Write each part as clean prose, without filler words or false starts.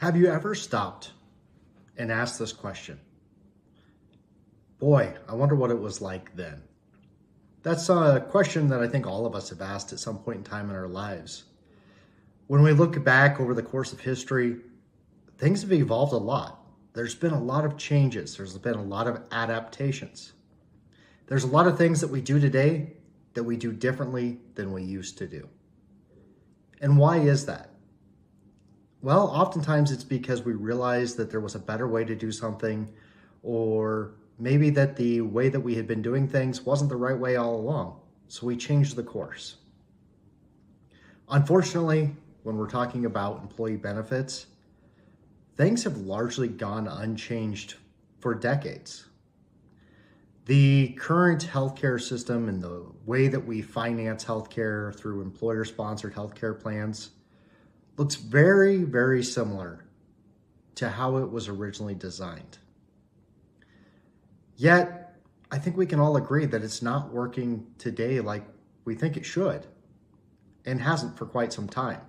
Have you ever stopped and asked this question? Boy, I wonder what it was like then. That's a question that I think all of us have asked at some point in time in our lives. When we look back over the course of history, things have evolved a lot. There's been a lot of changes. There's been a lot of adaptations. There's a lot of things that we do today that we do differently than we used to do. And why is that? Well, oftentimes it's because we realized that there was a better way to do something, or maybe that the way that we had been doing things wasn't the right way all along. So we changed the course. Unfortunately, when we're talking about employee benefits, things have largely gone unchanged for decades. The current healthcare system and the way that we finance healthcare through employer-sponsored healthcare plans looks very, very similar to how it was originally designed. Yet, I think we can all agree that it's not working today like we think it should, and hasn't for quite some time.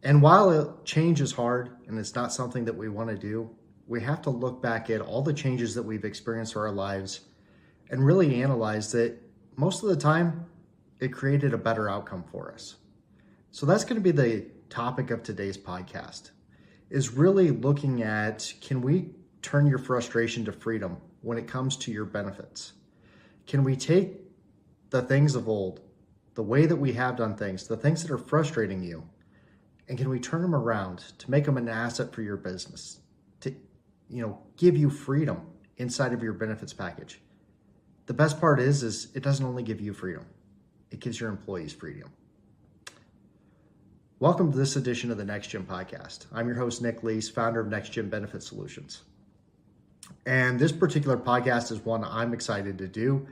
And while change is hard and it's not something that we want to do, we have to look back at all the changes that we've experienced in our lives and really analyze that most of the time it created a better outcome for us. So that's going to be the topic of today's podcast, is really looking at, can we turn your frustration to freedom when it comes to your benefits? Can we take the things of old, the way that we have done things, the things that are frustrating you, and can we turn them around to make them an asset for your business, to give you freedom inside of your benefits package? The best part is it doesn't only give you freedom, it gives your employees freedom. Welcome to this edition of the Next Gen Podcast. I'm your host, Nick Leese, founder of Next Gen Benefit Solutions. And this particular podcast is one I'm excited to do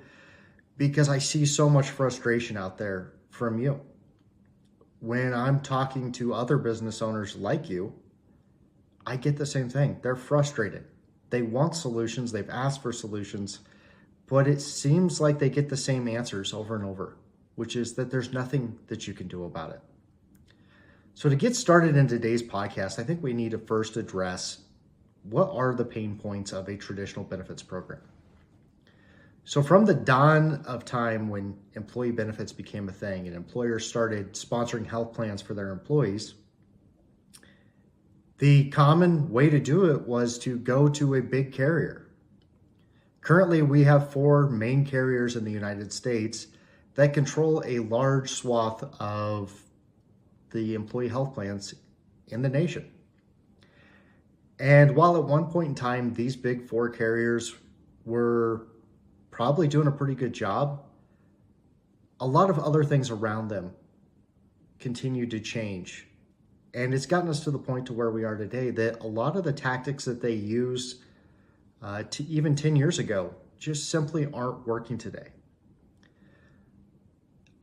because I see so much frustration out there from you. When I'm talking to other business owners like you, I get the same thing. They're frustrated. They want solutions. They've asked for solutions, but it seems like they get the same answers over and over, which is that there's nothing that you can do about it. So to get started in today's podcast, I think we need to first address what are the pain points of a traditional benefits program. So from the dawn of time when employee benefits became a thing and employers started sponsoring health plans for their employees, the common way to do it was to go to a big carrier. Currently, we have 4 main carriers in the United States that control a large swath of the employee health plans in the nation. And while at one point in time, these big 4 carriers were probably doing a pretty good job, a lot of other things around them continue to change. And it's gotten us to the point to where we are today that a lot of the tactics that they used to even 10 years ago just simply aren't working today.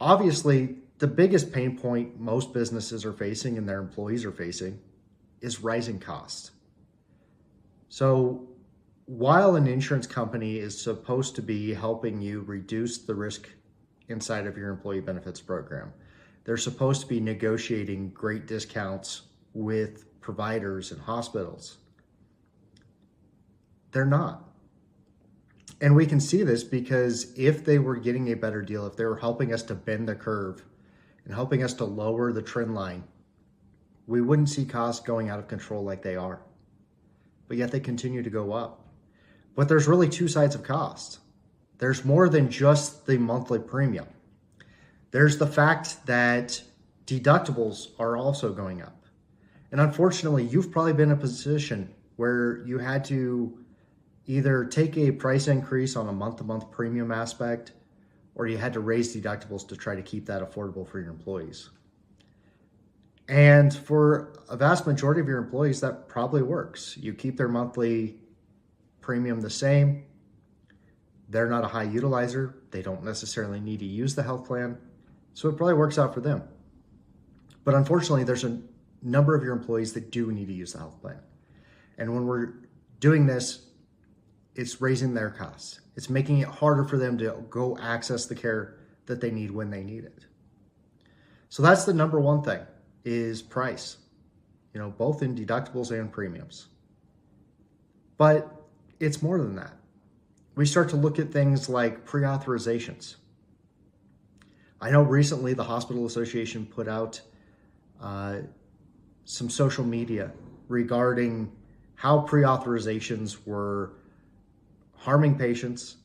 Obviously, the biggest pain point most businesses are facing and their employees are facing is rising costs. So while an insurance company is supposed to be helping you reduce the risk inside of your employee benefits program, they're supposed to be negotiating great discounts with providers and hospitals. They're not. And we can see this because if they were getting a better deal, if they were helping us to bend the curve and helping us to lower the trend line, we wouldn't see costs going out of control like they are. But yet they continue to go up. But there's really 2 sides of cost. There's more than just the monthly premium. There's the fact that deductibles are also going up. And unfortunately, you've probably been in a position where you had to either take a price increase on a month-to-month premium aspect, or you had to raise deductibles to try to keep that affordable for your employees. And for a vast majority of your employees, that probably works. You keep their monthly premium the same. They're not a high utilizer. They don't necessarily need to use the health plan. So it probably works out for them. But unfortunately, there's a number of your employees that do need to use the health plan. And when we're doing this, it's raising their costs. It's making it harder for them to go access the care that they need when they need it. So that's the number one thing, is price. both in deductibles and premiums. But it's more than that. We start to look at things like pre-authorizations. I know recently the Hospital Association put out some social media regarding how pre-authorizations were harming patients,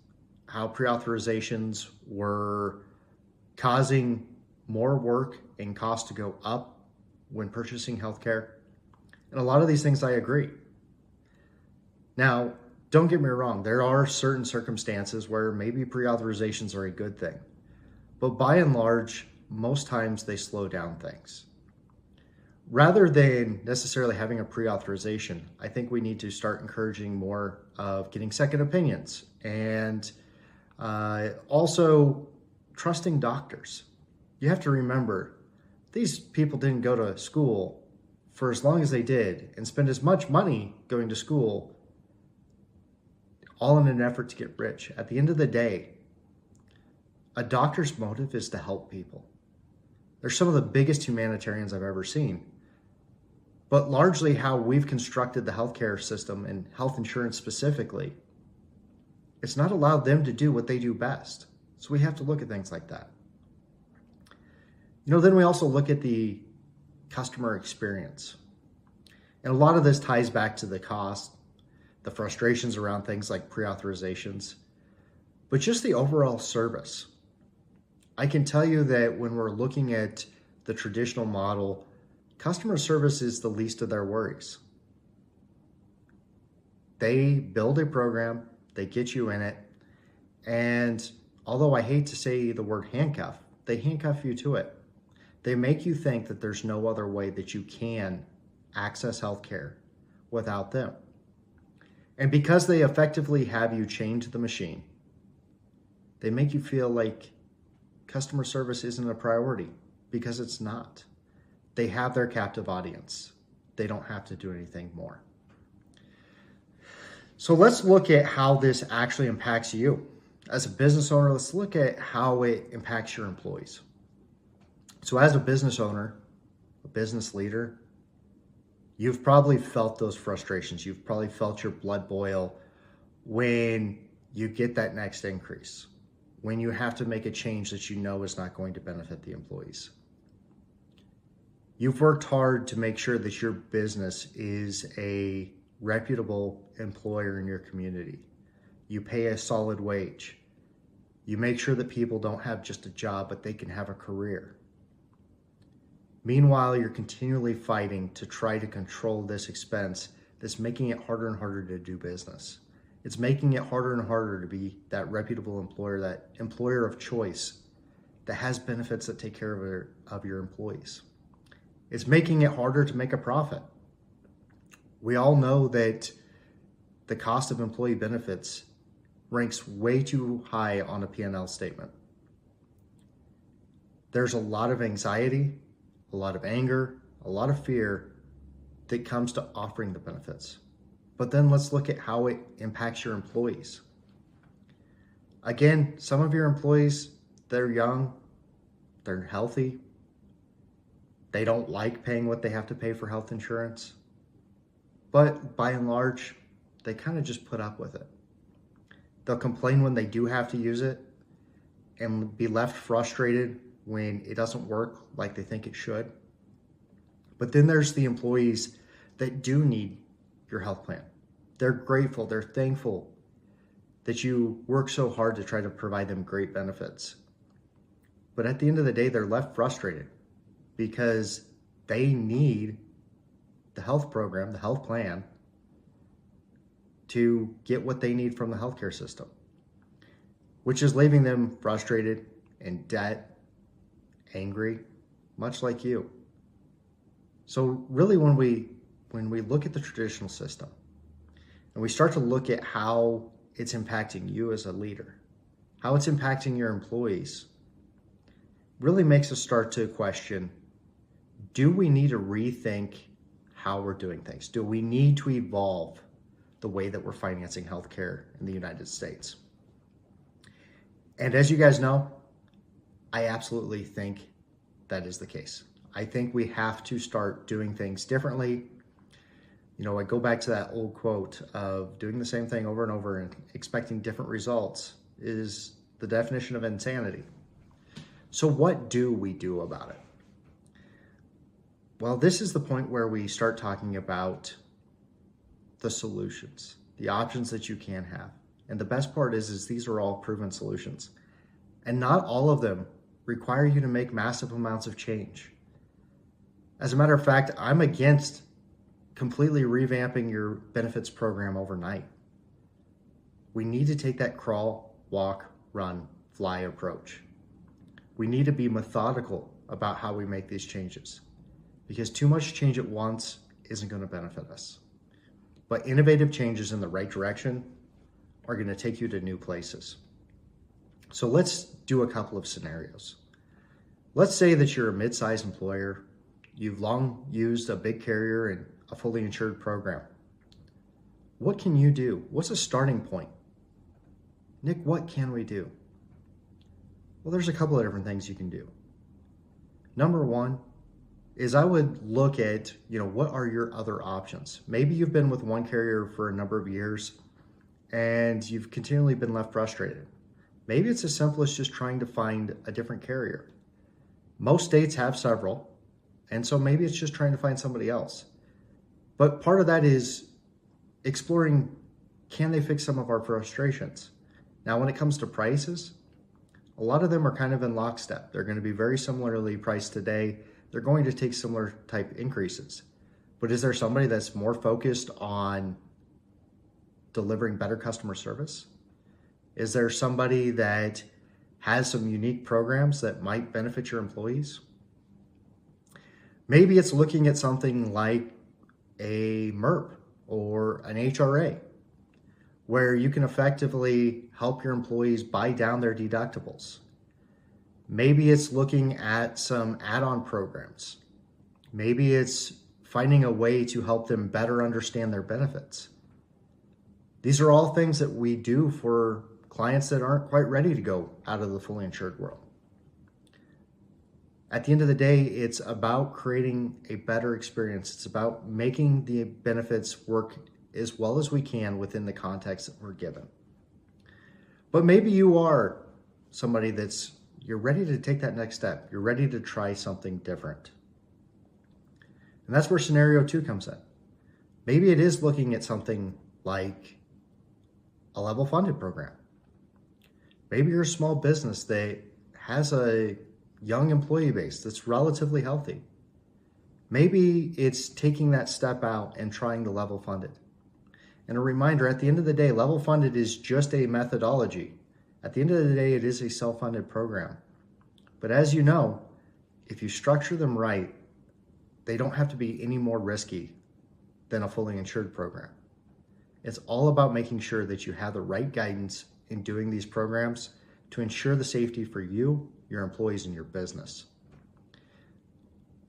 how pre-authorizations were causing more work and cost to go up when purchasing healthcare. And a lot of these things I agree. Now, don't get me wrong, there are certain circumstances where maybe pre-authorizations are a good thing. But by and large, most times they slow down things. Rather than necessarily having a pre-authorization, I think we need to start encouraging more of getting second opinions and also trusting doctors. You have to remember, these people didn't go to school for as long as they did and spend as much money going to school all in an effort to get rich. At the end of the day, a doctor's motive is to help people. They're some of the biggest humanitarians I've ever seen. But largely how we've constructed the healthcare system and health insurance specifically, it's not allowed them to do what they do best. So we have to look at things like that. Then we also look at the customer experience. And a lot of this ties back to the cost, the frustrations around things like pre-authorizations, but just the overall service. I can tell you that when we're looking at the traditional model, customer service is the least of their worries. They build a program, they get you in it, and although I hate to say the word handcuff, they handcuff you to it. They make you think that there's no other way that you can access healthcare without them. And because they effectively have you chained to the machine, they make you feel like customer service isn't a priority, because it's not. They have their captive audience. They don't have to do anything more. So let's look at how this actually impacts you. As a business owner, let's look at how it impacts your employees. So as a business owner, a business leader, you've probably felt those frustrations. You've probably felt your blood boil when you get that next increase, when you have to make a change that you know is not going to benefit the employees. You've worked hard to make sure that your business is a reputable employer in your community. You pay a solid wage. You make sure that people don't have just a job, but they can have a career. Meanwhile, you're continually fighting to try to control this expense that's making it harder and harder to do business. It's making it harder and harder to be that reputable employer, that employer of choice that has benefits that take care of your employees. It's making it harder to make a profit. We all know that the cost of employee benefits ranks way too high on a P&L statement. There's a lot of anxiety, a lot of anger, a lot of fear that comes to offering the benefits. But then let's look at how it impacts your employees. Again, some of your employees, they're young, they're healthy, they don't like paying what they have to pay for health insurance, but by and large, they kind of just put up with it. They'll complain when they do have to use it and be left frustrated when it doesn't work like they think it should. But then there's the employees that do need your health plan. They're grateful, they're thankful that you work so hard to try to provide them great benefits. But at the end of the day, they're left frustrated because they need the health program, the health plan, to get what they need from the healthcare system, which is leaving them frustrated, in debt, angry, much like you. So really when we look at the traditional system and we start to look at how it's impacting you as a leader, how it's impacting your employees, really makes us start to question, do we need to rethink how we're doing things? Do we need to evolve the way that we're financing healthcare in the United States? And as you guys know, I absolutely think that is the case. I think we have to start doing things differently. I go back to that old quote of doing the same thing over and over and expecting different results is the definition of insanity. So what do we do about it? Well, this is the point where we start talking about the solutions, the options that you can have. And the best part is these are all proven solutions. And not all of them require you to make massive amounts of change. As a matter of fact, I'm against completely revamping your benefits program overnight. We need to take that crawl, walk, run, fly approach. We need to be methodical about how we make these changes, because too much change at once isn't going to benefit us. But innovative changes in the right direction are going to take you to new places. So let's do a couple of scenarios. Let's say that you're a mid-sized employer. You've long used a big carrier and a fully insured program. What can you do? What's a starting point? Nick, what can we do? Well, there's a couple of different things you can do. Number one is I would look at, what are your other options? Maybe you've been with one carrier for a number of years and you've continually been left frustrated. Maybe it's as simple as just trying to find a different carrier. Most states have several, and so maybe it's just trying to find somebody else. But part of that is exploring, can they fix some of our frustrations? Now, when it comes to prices, a lot of them are kind of in lockstep. They're going to be very similarly priced today. They're going to take similar type increases. But is there somebody that's more focused on delivering better customer service? Is there somebody that has some unique programs that might benefit your employees? Maybe it's looking at something like a MERP or an HRA, where you can effectively help your employees buy down their deductibles. Maybe it's looking at some add-on programs. Maybe it's finding a way to help them better understand their benefits. These are all things that we do for clients that aren't quite ready to go out of the fully insured world. At the end of the day, it's about creating a better experience. It's about making the benefits work as well as we can within the context that we're given. But maybe you are somebody you're ready to take that next step. You're ready to try something different. And that's where scenario 2 comes in. Maybe it is looking at something like a level funded program. Maybe you're a small business that has a young employee base that's relatively healthy. Maybe it's taking that step out and trying to level funded. And a reminder, at the end of the day, level funded is just a methodology. At the end of the day, it is a self-funded program. But as you know, if you structure them right, they don't have to be any more risky than a fully insured program. It's all about making sure that you have the right guidance in doing these programs to ensure the safety for you, your employees, and your business.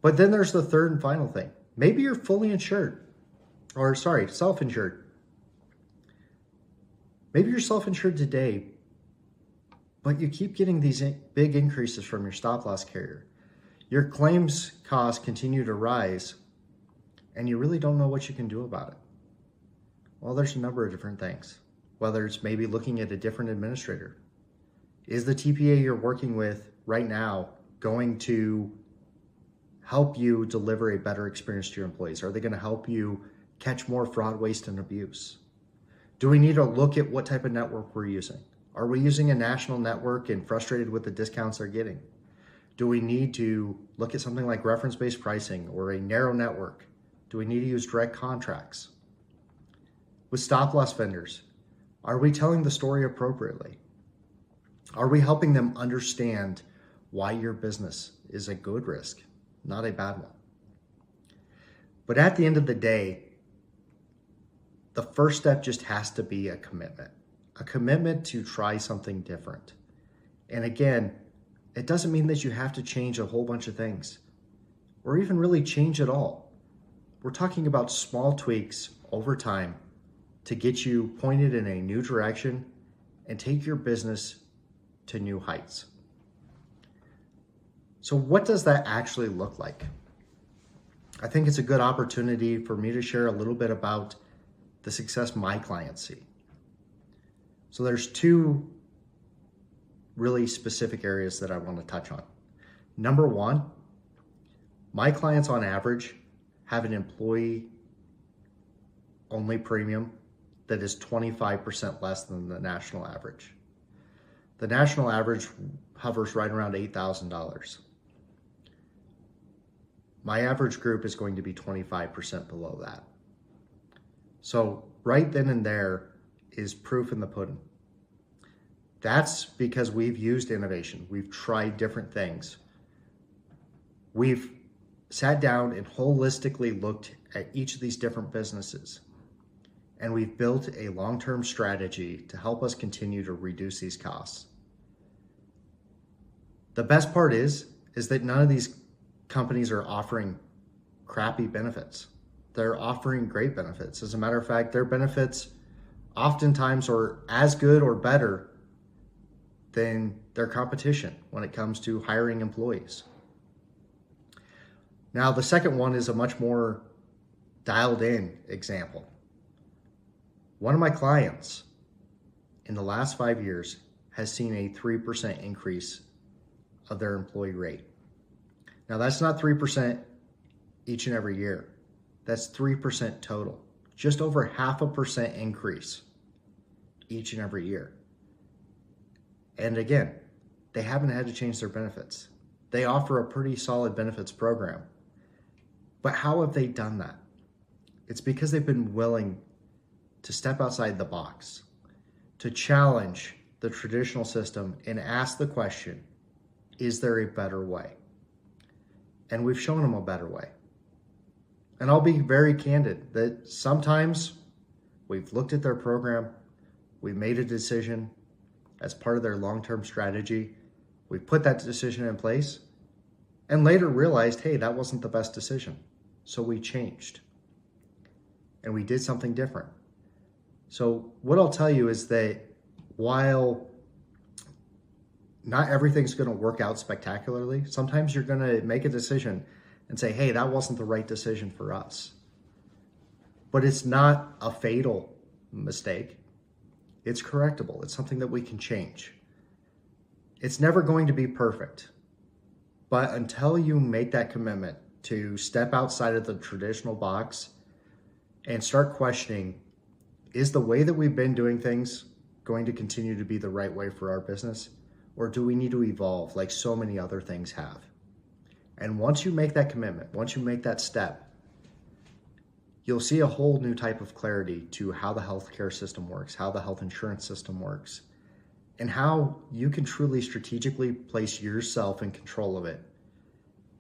But then there's the third and final thing. Maybe you're self-insured. Maybe you're self-insured today, but you keep getting these big increases from your stop-loss carrier. Your claims costs continue to rise, and you really don't know what you can do about it. Well, there's a number of different things. Whether it's maybe looking at a different administrator. Is the TPA you're working with right now going to help you deliver a better experience to your employees? Are they going to help you catch more fraud, waste, and abuse? Do we need to look at what type of network we're using? Are we using a national network and frustrated with the discounts they're getting? Do we need to look at something like reference-based pricing or a narrow network? Do we need to use direct contracts? With stop-loss vendors, are we telling the story appropriately? Are we helping them understand why your business is a good risk, not a bad one? But at the end of the day, the first step just has to be a commitment to try something different. And again, it doesn't mean that you have to change a whole bunch of things or even really change at all. We're talking about small tweaks over time to get you pointed in a new direction and take your business to new heights. So what does that actually look like? I think it's a good opportunity for me to share a little bit about the success my clients see. So there's two really specific areas that I want to touch on. Number one, my clients on average have an employee only premium that is 25% less than the national average. The national average hovers right around $8,000. My average group is going to be 25% below that. So right then and there is proof in the pudding. That's because we've used innovation. We've tried different things. We've sat down and holistically looked at each of these different businesses. And we've built a long-term strategy to help us continue to reduce these costs. The best part is that none of these companies are offering crappy benefits. They're offering great benefits. As a matter of fact, their benefits oftentimes are as good or better than their competition when it comes to hiring employees. Now, the second one is a much more dialed in example. One of my clients in the last 5 years has seen a 3% increase of their employee rate. Now, that's not 3% each and every year. That's 3% total. Just over 0.5% increase each and every year. And again, they haven't had to change their benefits. They offer a pretty solid benefits program. But how have they done that? It's because they've been willing to step outside the box, to challenge the traditional system and ask the question, is there a better way? And we've shown them a better way. And I'll be very candid that sometimes we've looked at their program, we made a decision as part of their long-term strategy, we put that decision in place, and later realized, hey, that wasn't the best decision. So we changed and we did something different. So what I'll tell you is that while not everything's going to work out spectacularly, sometimes you're going to make a decision and say, hey, that wasn't the right decision for us. But it's not a fatal mistake. It's correctable. It's something that we can change. It's never going to be perfect. But until you make that commitment to step outside of the traditional box and start questioning, is the way that we've been doing things going to continue to be the right way for our business? Or do we need to evolve like so many other things have? And once you make that commitment, once you make that step, you'll see a whole new type of clarity to how the healthcare system works, how the health insurance system works, and how you can truly strategically place yourself in control of it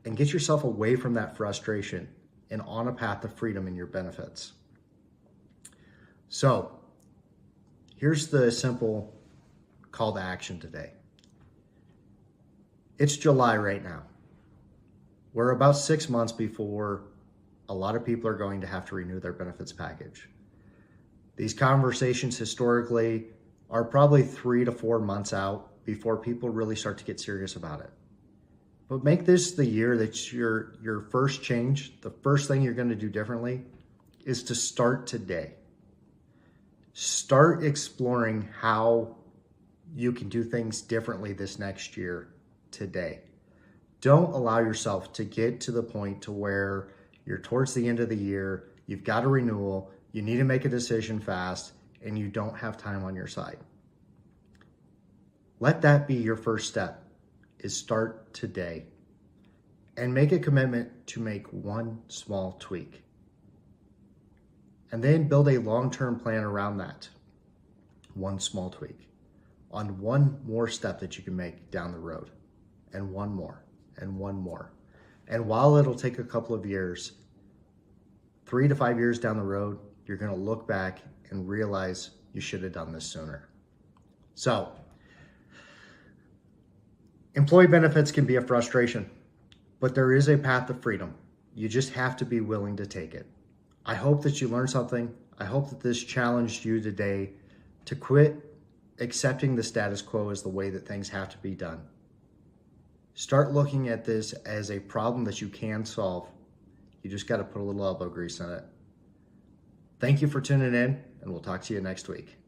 and get yourself away from that frustration and on a path to freedom in your benefits. So here's the simple call to action today. It's July right now. We're about 6 months before a lot of people are going to have to renew their benefits package. These conversations historically are probably 3 to 4 months out before people really start to get serious about it. But make this the year that your first change, the first thing you're going to do differently is to start today. Start exploring how you can do things differently this next year today. Don't allow yourself to get to the point to where you're towards the end of the year, you've got a renewal, you need to make a decision fast, and you don't have time on your side. Let that be your first step, is start today. And make a commitment to make one small tweak. And then build a long-term plan around that. One small tweak. On one more step that you can make down the road. And one more. And one more. And while it'll take a couple of years, 3 to 5 years down the road, you're going to look back and realize you should have done this sooner. So, employee benefits can be a frustration, but there is a path to freedom. You just have to be willing to take it. I hope that you learned something. I hope that this challenged you today to quit accepting the status quo as the way that things have to be done. Start looking at this as a problem that you can solve. You just got to put a little elbow grease in it. Thank you for tuning in, and we'll talk to you next week.